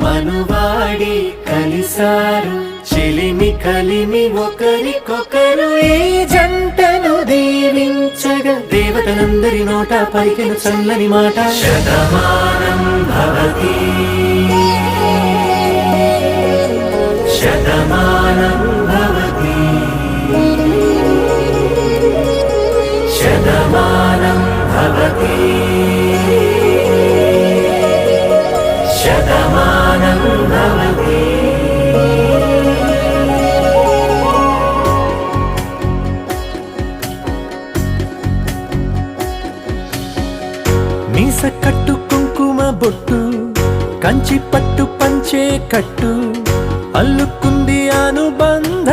మనువాడి కలిసారు చెలిమి కలిమి ఒకరికొకరు ఈ జంటను దీవించగా దేవతలందరి నోట పలికిన చల్లని మాట శతమానం భవతి శతమానం భవతి శతమానం భవతి శతమానం భవతి. మీస కట్టు కుంకుమ బొట్టు కంచి పట్టు పంచే కట్టు అల్లుకుంది అనుబంధ